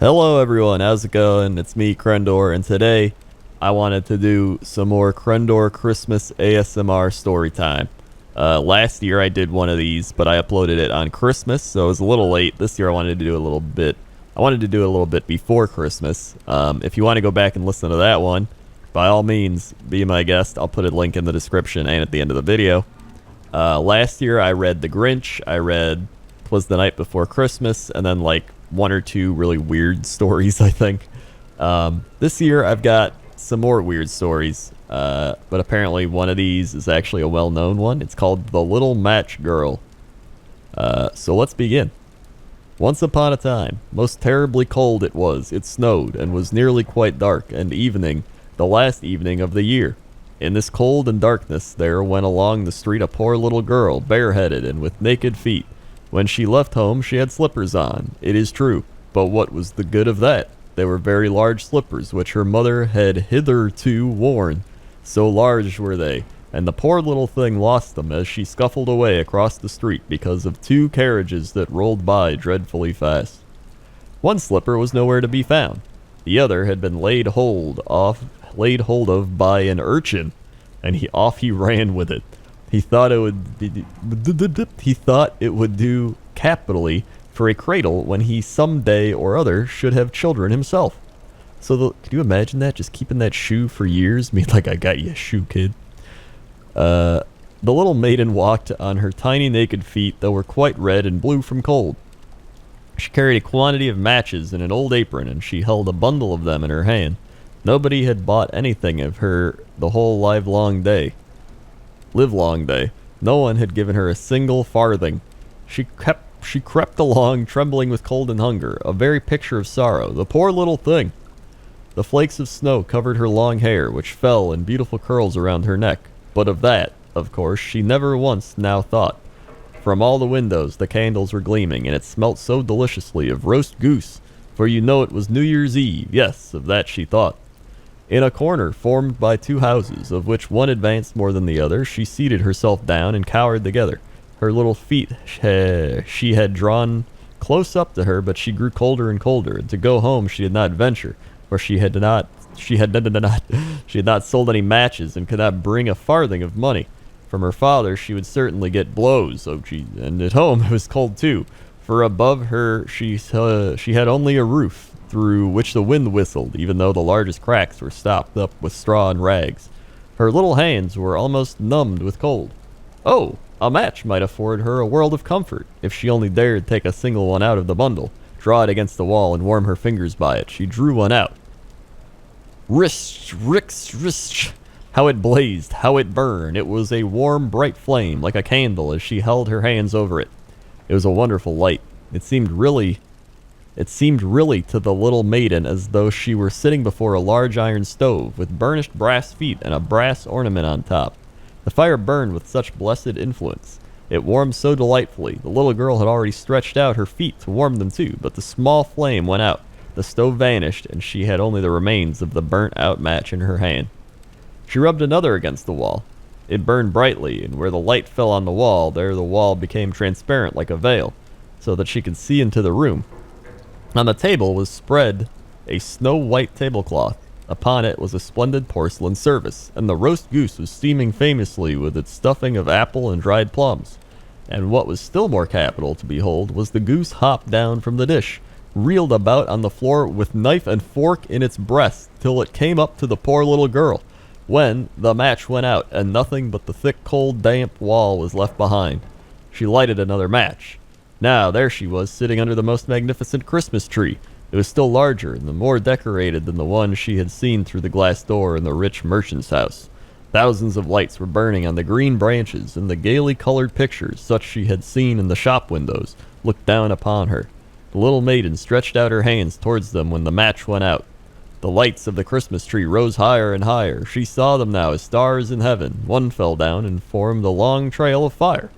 Hello everyone, how's it going? It's me, Crendor, and today I wanted to do some more Crendor Christmas ASMR story time. Last year I did one of these, but I uploaded it on Christmas, so it was a little late. This year I wanted to do a little bit. I wanted to do it a little bit before Christmas. If you want to go back and listen to that one, by all means, be my guest. I'll put a link in the description and at the end of the video. Last year I read The Grinch, I read Was the Night Before Christmas, and then like one or two really weird stories, I think. This year I've got some more weird stories, but apparently one of these is actually a well-known one. It's called The Little Match Girl. So let's begin. Once upon a time, most terribly cold it was. It snowed and was nearly quite dark, and evening, the last evening of the year. In this cold and darkness there went along the street a poor little girl, bareheaded and with naked feet. When she left home, she had slippers on, it is true, but what was the good of that? They were very large slippers, which her mother had hitherto worn. So large were they, and the poor little thing lost them as she scuffled away across the street because of two carriages that rolled by dreadfully fast. One slipper was nowhere to be found. The other had been laid hold of by an urchin, and off he ran with it. He thought it would do capitally for a cradle when he some day or other should have children himself. Could you imagine that? Just keeping that shoe for years? Me like, I got you a shoe, kid. The little maiden walked on her tiny naked feet that were quite red and blue from cold. She carried a quantity of matches in an old apron, and she held a bundle of them in her hand. Nobody had bought anything of her the whole livelong day. No one had given her a single farthing. She crept along, trembling with cold and hunger, a very picture of sorrow, the poor little thing. The flakes of snow covered her long hair, which fell in beautiful curls around her neck, but of that, of course, she never once now thought. From all the windows the candles were gleaming, and it smelt so deliciously of roast goose, for you know it was New Year's Eve. Yes, of that she thought. In a corner formed by two houses, of which one advanced more than the other, she seated herself down and cowered together. Her little feet she had drawn close up to her, but she grew colder and colder, and to go home she did not venture, for she had not sold any matches and could not bring a farthing of money. From her father she would certainly get blows, and at home it was cold too, for above her she had only a roof, through which the wind whistled, even though the largest cracks were stopped up with straw and rags. Her little hands were almost numbed with cold. Oh, a match might afford her a world of comfort, if she only dared take a single one out of the bundle, draw it against the wall, and warm her fingers by it. She drew one out. Rish, rix, rish. How it blazed, how it burned. It was a warm, bright flame, like a candle, as she held her hands over it. It was a wonderful light. It seemed really to the little maiden as though she were sitting before a large iron stove, with burnished brass feet and a brass ornament on top. The fire burned with such blessed influence. It warmed so delightfully. The little girl had already stretched out her feet to warm them too, but the small flame went out. The stove vanished, and she had only the remains of the burnt-out match in her hand. She rubbed another against the wall. It burned brightly, and where the light fell on the wall, there the wall became transparent like a veil, so that she could see into the room. On the table was spread a snow-white tablecloth. Upon it was a splendid porcelain service, and the roast goose was steaming famously with its stuffing of apple and dried plums. And what was still more capital to behold was the goose hopped down from the dish, reeled about on the floor with knife and fork in its breast, till it came up to the poor little girl, when the match went out, and nothing but the thick, cold, damp wall was left behind. She lighted another match. Now, there she was, sitting under the most magnificent Christmas tree. It was still larger and more decorated than the one she had seen through the glass door in the rich merchant's house. Thousands of lights were burning on the green branches, and the gaily colored pictures, such she had seen in the shop windows, looked down upon her. The little maiden stretched out her hands towards them when the match went out. The lights of the Christmas tree rose higher and higher. She saw them now as stars in heaven. One fell down and formed a long trail of fire.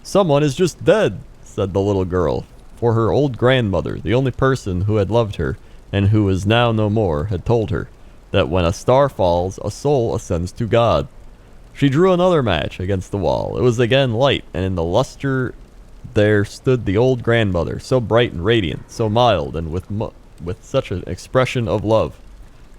"Someone is just dead," said the little girl, for her old grandmother, the only person who had loved her, and who was now no more, had told her that when a star falls, a soul ascends to God. She drew another match against the wall. It was again light, and in the luster there stood the old grandmother, so bright and radiant, so mild, and with with such an expression of love.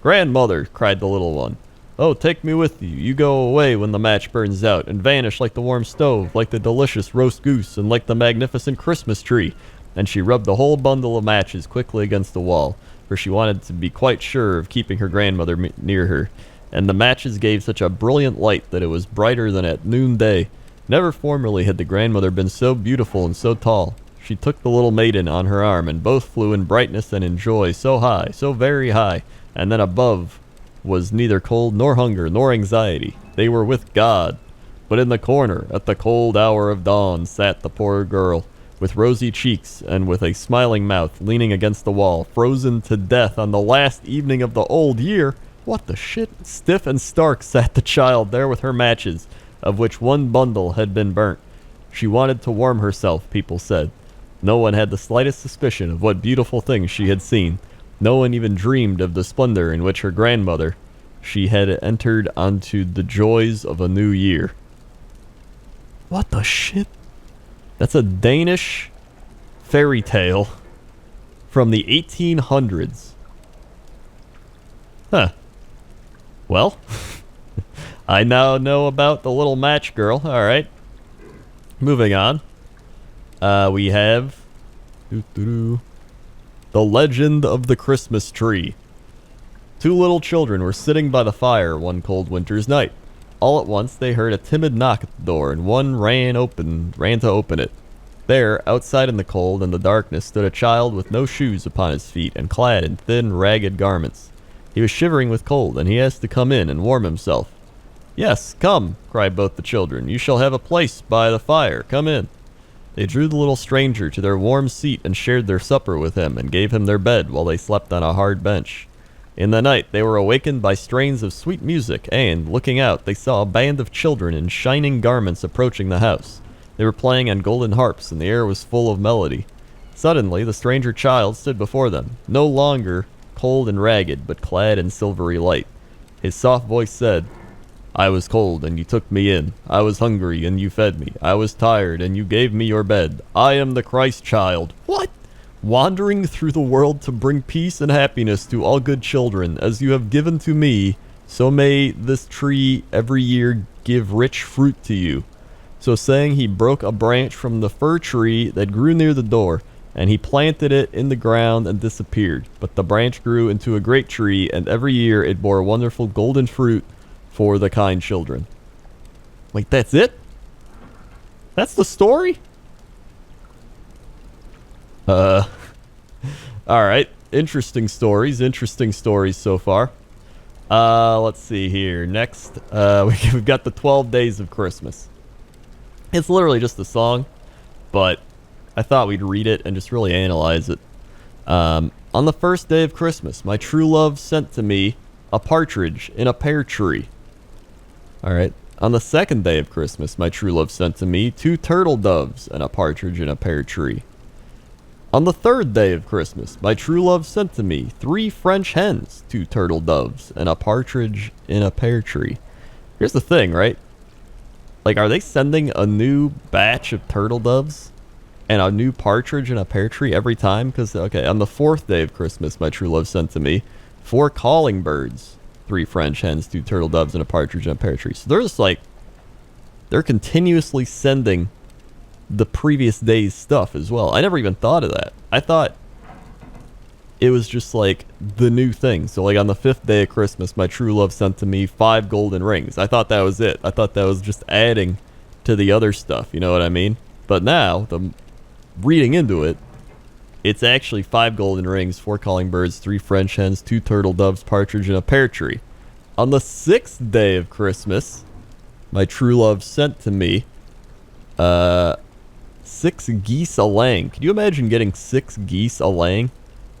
"Grandmother," cried the little one, "oh, take me with you. You go away when the match burns out, and vanish like the warm stove, like the delicious roast goose, and like the magnificent Christmas tree." And she rubbed the whole bundle of matches quickly against the wall, for she wanted to be quite sure of keeping her grandmother near her. And the matches gave such a brilliant light that it was brighter than at noonday. Never formerly had the grandmother been so beautiful and so tall. She took the little maiden on her arm, and both flew in brightness and in joy so high, so very high, and then above was neither cold nor hunger nor anxiety. They were with God. But in the corner, at the cold hour of dawn, sat the poor girl, with rosy cheeks and with a smiling mouth, leaning against the wall, frozen to death on the last evening of the old year. What the shit? Stiff and stark sat the child there with her matches, of which one bundle had been burnt. She wanted to warm herself, people said. No one had the slightest suspicion of what beautiful things she had seen. No one even dreamed of the splendor in which her grandmother, she had entered onto the joys of a new year. What the shit? That's a Danish fairy tale from the 1800s. Huh. Well, I now know about the little match girl. Alright. Moving on. We have the Legend of the Christmas Tree. Two little children were sitting by the fire one cold winter's night. All at once they heard a timid knock at the door, and one ran to open it. There, outside in the cold and the darkness, stood a child with no shoes upon his feet and clad in thin, ragged garments. He was shivering with cold, and he asked to come in and warm himself. "Yes, come," cried both the children. "You shall have a place by the fire. Come in." They drew the little stranger to their warm seat and shared their supper with him, and gave him their bed while they slept on a hard bench. In the night they were awakened by strains of sweet music, and, looking out, they saw a band of children in shining garments approaching the house. They were playing on golden harps, and the air was full of melody. Suddenly the stranger child stood before them, no longer cold and ragged, but clad in silvery light. His soft voice said, "I was cold, and you took me in. I was hungry, and you fed me. I was tired, and you gave me your bed. I am the Christ child." What? "Wandering through the world to bring peace and happiness to all good children, as you have given to me, so may this tree every year give rich fruit to you." So saying, he broke a branch from the fir tree that grew near the door, and he planted it in the ground and disappeared. But the branch grew into a great tree, and every year it bore wonderful golden fruit for the kind children. Wait, that's it? That's the story? Alright. Interesting stories so far. Let's see here. Next, we've got the 12 Days of Christmas. It's literally just a song, but I thought we'd read it and just really analyze it. On the first day of Christmas, my true love sent to me a partridge in a pear tree. Alright. On the second day of Christmas, my true love sent to me 2 turtle doves and a partridge in a pear tree. On the third day of Christmas, my true love sent to me 3 French hens, 2 turtle doves, and a partridge in a pear tree. Here's the thing, right? Like, are they sending a new batch of turtle doves and a new partridge in a pear tree every time? Because, okay, on the fourth day of Christmas, my true love sent to me 4 calling birds, 3 French hens, 2 turtle doves, and a partridge in a pear tree. So they're just like, they're continuously sending the previous day's stuff as well. I never even thought of that. I thought it was just like the new thing. So like on the 5th day of Christmas, my true love sent to me 5 golden rings. I thought that was it. I thought that was just adding to the other stuff. You know what I mean? But now, reading into it, it's actually 5 golden rings, 4 calling birds, 3 French hens, 2 turtle doves, partridge, and a pear tree. On the 6th day of Christmas, my true love sent to me 6 geese a laying. Could you imagine getting 6 geese a laying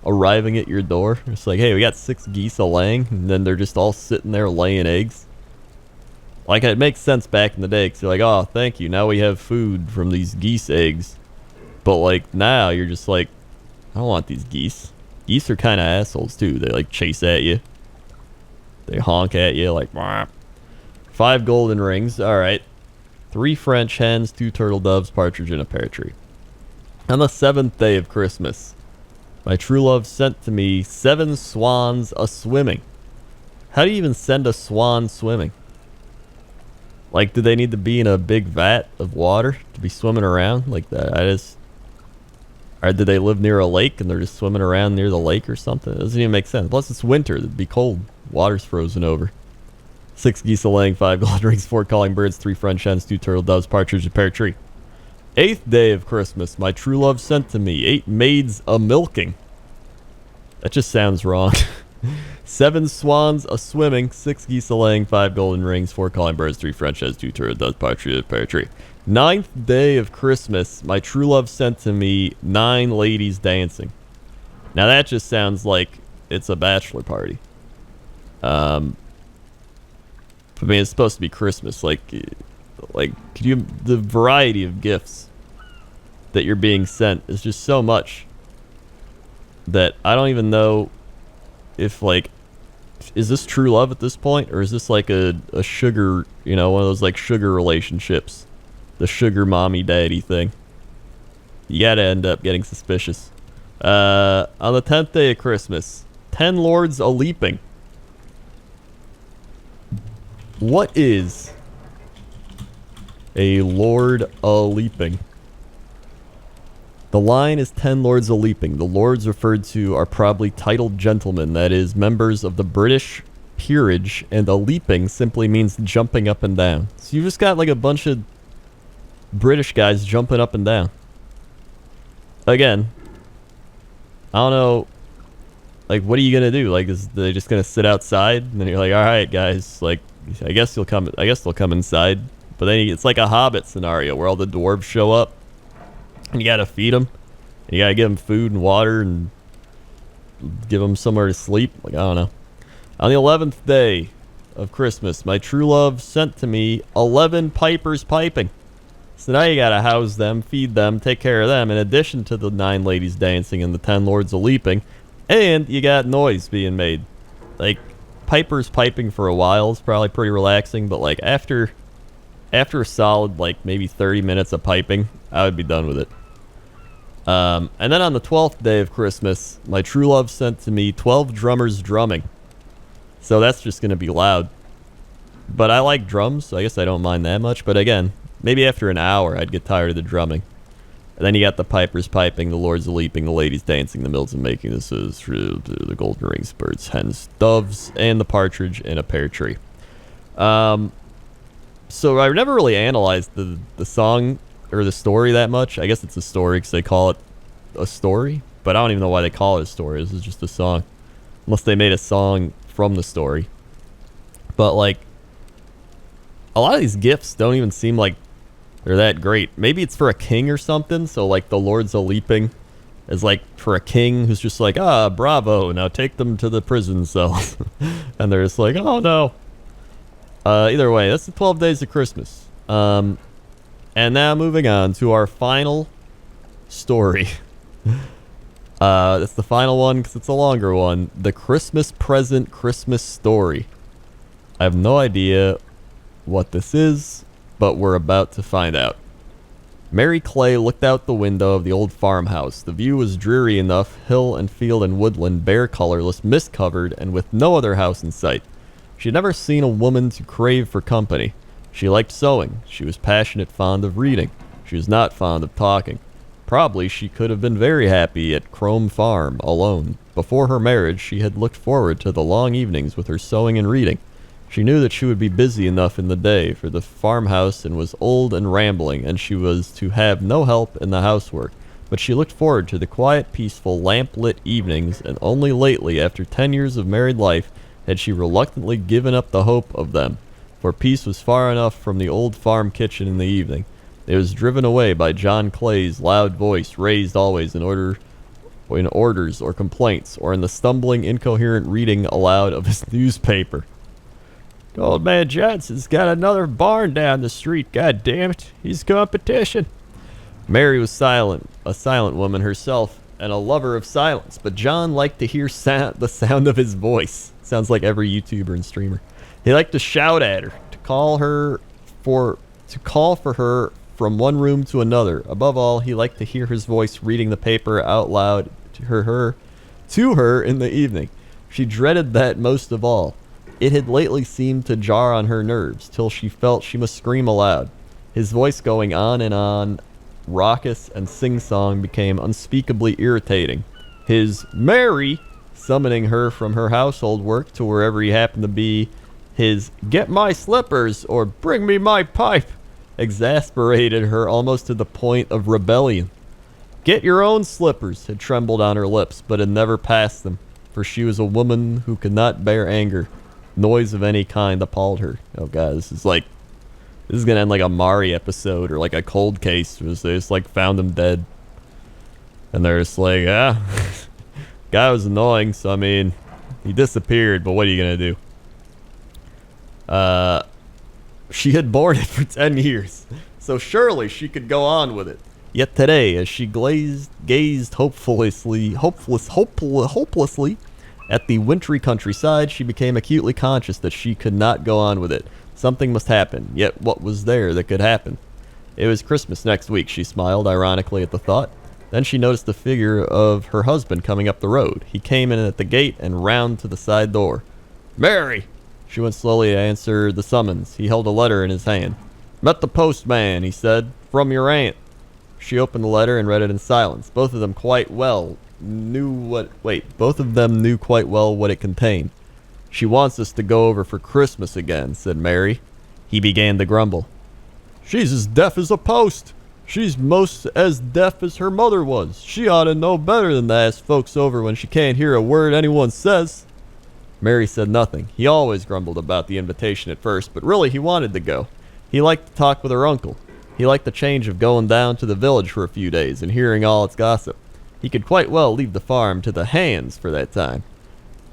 arriving at your door? It's like, hey, we got 6 geese a laying, and then they're just all sitting there laying eggs. Like, it makes sense back in the day, because you're like, oh, thank you, now we have food from these geese eggs. But like, now you're just like, I don't want these geese. Geese are kind of assholes too. They like chase at you. They honk at you like, wah. 5 golden rings. Alright. 3 French hens, 2 turtle doves, partridge in a pear tree. On the 7th day of Christmas, My true love sent to me 7 swans a-swimming. How do you even send a swan swimming? Like, do they need to be in a big vat of water to be swimming around like that? Or do they live near a lake and they're just swimming around near the lake or something? It doesn't even make sense. Plus, it's winter. It'd be cold. Water's frozen over. 6 geese a-laying, 5 golden rings, 4 calling birds, 3 French hens, 2 turtle doves, partridge, a pear tree. 8th day of Christmas, my true love sent to me 8 maids a-milking. That just sounds wrong. 7 swans a-swimming, 6 geese a-laying, 5 golden rings, 4 calling birds, 3 French hens, 2 turtle doves, partridge, a pear tree. 9th day of Christmas, my true love sent to me 9 ladies dancing. Now that just sounds like it's a bachelor party. I mean, it's supposed to be Christmas. Like, could you? The variety of gifts that you're being sent is just so much that I don't even know if, like, is this true love at this point, or is this like a sugar, one of those like sugar relationships, the sugar mommy daddy thing? You gotta end up getting suspicious. On the 10th day of Christmas, 10 lords a-leaping. What is a lord a-leaping? The line is 10 lords a-leaping. The lords referred to are probably titled gentlemen, that is, members of the British peerage, and a-leaping simply means jumping up and down. So you just got like a bunch of British guys jumping up and down. Again, I don't know, like, what are you gonna do? Like, is they just gonna sit outside, and then you're like, all right, guys, like, I guess they'll come inside. But then it's like a Hobbit scenario where all the dwarves show up, and you gotta feed them, and you gotta give them food and water, and give them somewhere to sleep. Like, I don't know. On the 11th day of Christmas, my true love sent to me 11 pipers piping. So now you gotta house them, feed them, take care of them, in addition to the 9 ladies dancing and the 10 lords a-leaping, and you got noise being made. Like, pipers piping for a while is probably pretty relaxing, but like after a solid like maybe 30 minutes of piping, I would be done with it. And then on the 12th day of Christmas, my true love sent to me 12 drummers drumming. So that's just gonna be loud. But I like drums, so I guess I don't mind that much. But again, maybe after an hour I'd get tired of the drumming. And then you got the pipers piping, the lords a-leaping, the ladies dancing, the mills a-making. This is the golden rings, birds, hens, doves, and the partridge in a pear tree. So I've never really analyzed the song or the story that much. I guess it's a story because they call it a story. But I don't even know why they call it a story. This is just a song. Unless they made a song from the story. But like, a lot of these gifts don't even seem like they're that great. Maybe it's for a king or something. So like the lords a-leaping is like for a king who's just like, bravo, now take them to the prison cells. And they're just like, oh no. Either way, that's the 12 days of Christmas. And now moving on to our final story. That's the final one because it's a longer one. The Christmas Present Christmas Story. I have no idea what this is, but we're about to find out. Mary Clay looked out the window of the old farmhouse. The view was dreary enough, hill and field and woodland, bare, colorless, mist-covered, and with no other house in sight. She had never seen a woman to crave for company. She liked sewing. She was passionate, fond of reading. She was not fond of talking. Probably she could have been very happy at Crome Farm, alone. Before her marriage, she had looked forward to the long evenings with her sewing and reading. She knew that she would be busy enough in the day for the farmhouse and was old and rambling, and she was to have no help in the housework. But she looked forward to the quiet, peaceful, lamp-lit evenings, and only lately, after 10 years of married life, had she reluctantly given up the hope of them, for peace was far enough from the old farm kitchen in the evening. It was driven away by John Clay's loud voice, raised always in orders or complaints, or in the stumbling, incoherent reading aloud of his newspaper. Old man Johnson's got another barn down the street, god damn it. He's competition. Mary was silent, a silent woman herself, and a lover of silence, but John liked to hear the sound of his voice. Sounds like every YouTuber and streamer. He liked to shout at her, to call for her from one room to another. Above all, he liked to hear his voice reading the paper out loud to her in the evening. She dreaded that most of all. It had lately seemed to jar on her nerves, till she felt she must scream aloud. His voice going on and on, raucous and sing-song, became unspeakably irritating. His "Mary," summoning her from her household work to wherever he happened to be, his "Get my slippers" or "Bring me my pipe," exasperated her almost to the point of rebellion. "Get your own slippers" had trembled on her lips, but had never passed them, for she was a woman who could not bear anger. Noise of any kind appalled her. Oh god, this is gonna end like a Mari episode or like a Cold Case. They just like found him dead. And they're just like, guy was annoying, so I mean, he disappeared, but what are you gonna do? She had borne it for 10 years, so surely she could go on with it. Yet today, as she gazed hopelessly at the wintry countryside, she became acutely conscious that she could not go on with it. Something must happen, yet what was there that could happen? It was Christmas next week, she smiled ironically at the thought. Then she noticed the figure of her husband coming up the road. He came in at the gate and round to the side door. "Mary!" She went slowly to answer the summons. He held a letter in his hand. "Met the postman," he said. "From your aunt." She opened the letter and read it in silence. Both of them knew quite well what it contained. "She wants us to go over for Christmas again," said Mary. He began to grumble. "She's as deaf as a post. She's most as deaf as her mother was. She ought to know better than to ask folks over when she can't hear a word anyone says." Mary said nothing. He always grumbled about the invitation at first, but really he wanted to go. He liked to talk with her uncle. He liked the change of going down to the village for a few days and hearing all its gossip. He could quite well leave the farm to the hands for that time.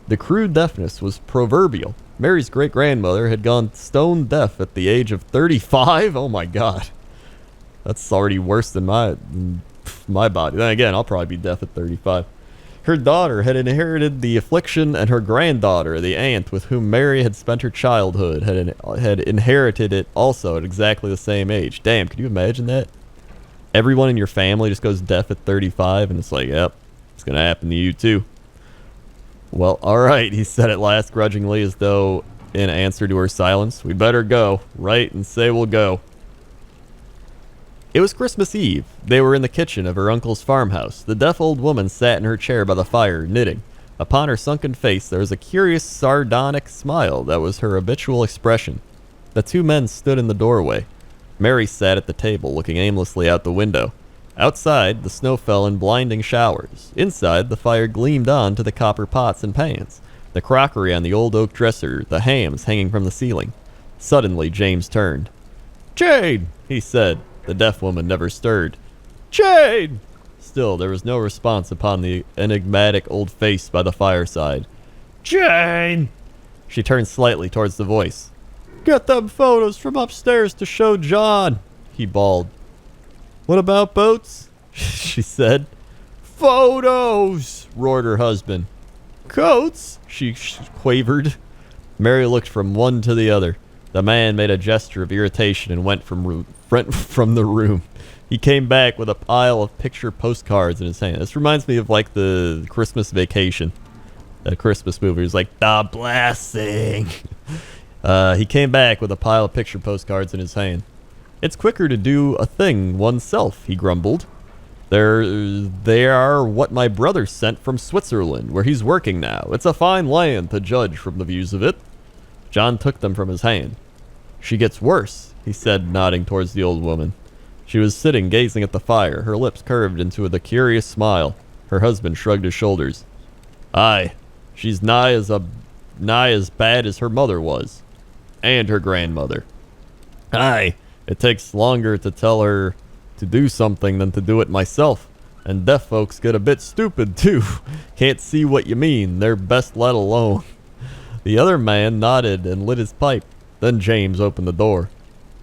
The crude deafness was proverbial. Mary's great-grandmother had gone stone deaf at the age of 35. Oh my god. That's already worse than my body. Then again, I'll probably be deaf at 35. Her daughter had inherited the affliction, and her granddaughter, the aunt with whom Mary had spent her childhood, had inherited it also at exactly the same age. Damn, could you imagine that? Everyone in your family just goes deaf at 35, and it's like, yep, it's going to happen to you too. "Well, alright," he said at last, grudgingly, as though in answer to her silence. "We better go. Write and say we'll go." It was Christmas Eve. They were in the kitchen of her uncle's farmhouse. The deaf old woman sat in her chair by the fire, knitting. Upon her sunken face there was a curious sardonic smile that was her habitual expression. The two men stood in the doorway. Mary sat at the table, looking aimlessly out the window. Outside, the snow fell in blinding showers. Inside, the fire gleamed on to the copper pots and pans, the crockery on the old oak dresser, the hams hanging from the ceiling. Suddenly, James turned. "Jane!" he said. The deaf woman never stirred. "Jane!" Still, there was no response upon the enigmatic old face by the fireside. "Jane!" She turned slightly towards the voice. "Get them photos from upstairs to show John," he bawled. "What about boats?" she said. "Photos!" roared her husband. "Coats?" she quavered. Mary looked from one to the other. The man made a gesture of irritation and went from the room. He came back with a pile of picture postcards in his hand. This reminds me of like the Christmas Vacation, that Christmas movie. It was like, "The Blessing." He came back with a pile of picture postcards in his hand. "It's quicker to do a thing oneself," he grumbled. They are what my brother sent from Switzerland, where he's working now. It's a fine land, to judge from the views of it." John took them from his hand. "She gets worse," he said, nodding towards the old woman. She was sitting gazing at the fire, her lips curved into the curious smile. Her husband shrugged his shoulders. "Aye, she's nigh as bad as her mother was, and her grandmother. Aye, it takes longer to tell her to do something than to do it myself, and deaf folks get a bit stupid too. Can't see what you mean, they're best let alone." The other man nodded and lit his pipe. Then James opened the door.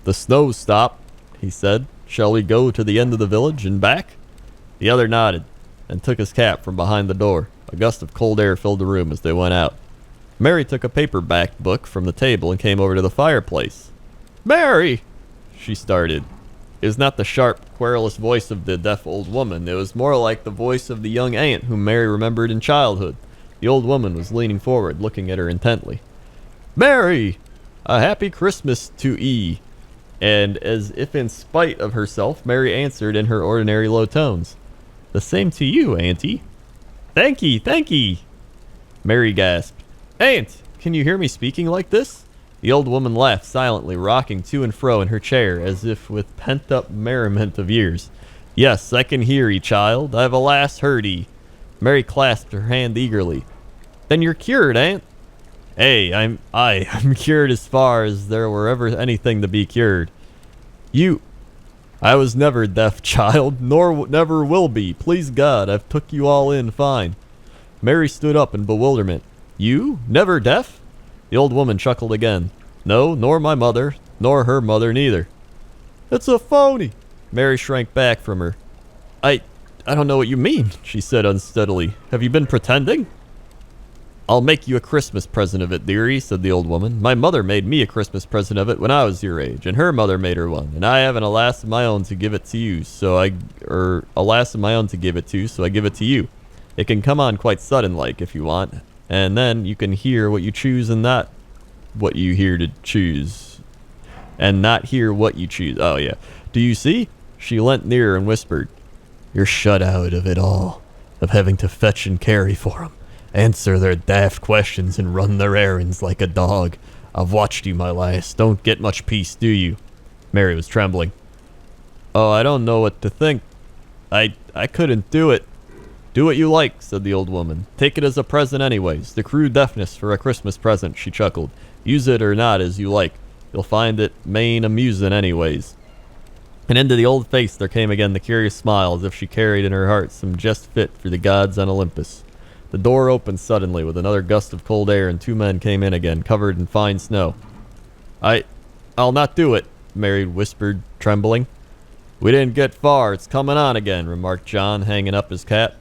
"The snow's stopped," he said. "Shall we go to the end of the village and back?" The other nodded and took his cap from behind the door. A gust of cold air filled the room as they went out. Mary took a paperback book from the table and came over to the fireplace. "Mary!" she started. It was not the sharp, querulous voice of the deaf old woman. It was more like the voice of the young aunt whom Mary remembered in childhood. The old woman was leaning forward, looking at her intently. "Mary! A happy Christmas to 'ee!" And as if in spite of herself, Mary answered in her ordinary low tones. "The same to you, Auntie." "Thank ye, thank ye!" Mary gasped. "Aunt, can you hear me speaking like this?" The old woman laughed silently, rocking to and fro in her chair, as if with pent-up merriment of years. "Yes, I can hear 'ee, child. I've alas heard 'ee." Mary clasped her hand eagerly. "Then you're cured, Aunt." I'm cured as far as there were ever anything to be cured." I was never deaf, child, nor never will be. Please God, I've took you all in fine." Mary stood up in bewilderment. "You? Never deaf?" The old woman chuckled again. "No, nor my mother, nor her mother neither." "It's a phony." Mary shrank back from her. I don't know what you mean," she said unsteadily. "Have you been pretending?" "I'll make you a Christmas present of it, dearie," said the old woman. "My mother made me a Christmas present of it when I was your age, and her mother made her one, and I haven't a lass of my own to give it to you, so I give it to you. It can come on quite sudden like, if you want, and then you can hear what you choose and not what you hear to choose. And not hear what you choose. Oh, yeah. Do you see?" She leant nearer and whispered. "You're shut out of it all, of having to fetch and carry for 'em, answer their daft questions and run their errands like a dog. I've watched you, my lass. Don't get much peace, do you?" Mary was trembling. "Oh, I don't know what to think. I couldn't do it." "Do what you like," said the old woman. "Take it as a present anyways. The crude deafness for a Christmas present," she chuckled. "Use it or not as you like. You'll find it main amusin' anyways." And into the old face there came again the curious smile, as if she carried in her heart some jest fit for the gods on Olympus. The door opened suddenly with another gust of cold air, and two men came in again, covered in fine snow. I'll not do it," Mary whispered, trembling. "We didn't get far. It's coming on again," remarked John, hanging up his cap.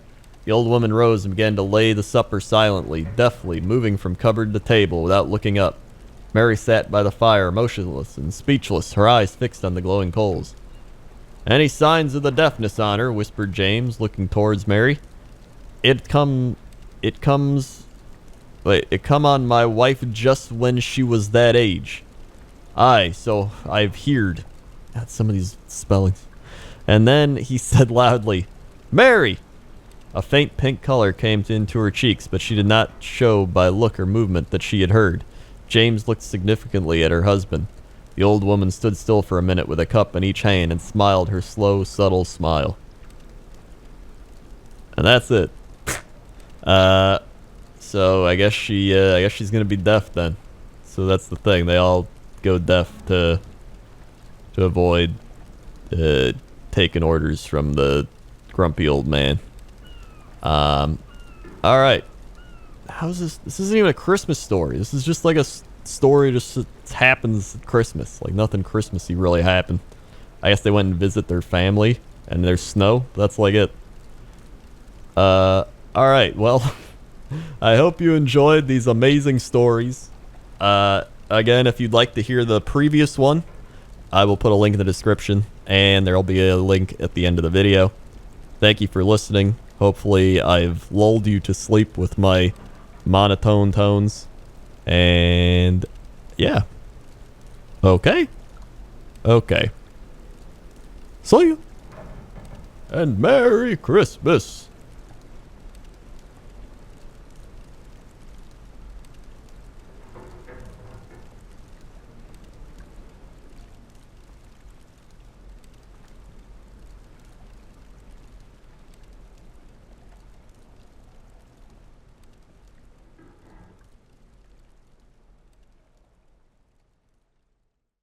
The old woman rose and began to lay the supper silently, deftly, moving from cupboard to table without looking up. Mary sat by the fire, motionless and speechless, her eyes fixed on the glowing coals. "Any signs of the deafness on her?" whispered James, looking towards Mary. It come on my wife just when she was that age." "Aye, so I've heerd." God, some of these spellings. And then he said loudly, "Mary!" A faint pink color came into her cheeks, but she did not show by look or movement that she had heard. James looked significantly at her husband. The old woman stood still for a minute with a cup in each hand and smiled her slow, subtle smile. And that's it. So I guess she's gonna be deaf then. So that's the thing. They all go deaf to avoid taking orders from the grumpy old man. All right. How's this? This isn't even a Christmas story. This is just like a story just happens at Christmas. Like nothing Christmassy really happened. I guess they went and visit their family and there's snow. That's like it. All right. Well, I hope you enjoyed these amazing stories. Again, if you'd like to hear the previous one, I will put a link in the description and there'll be a link at the end of the video. Thank you for listening. Hopefully I've lulled you to sleep with my monotone tones. And yeah. Okay. See you. And Merry Christmas.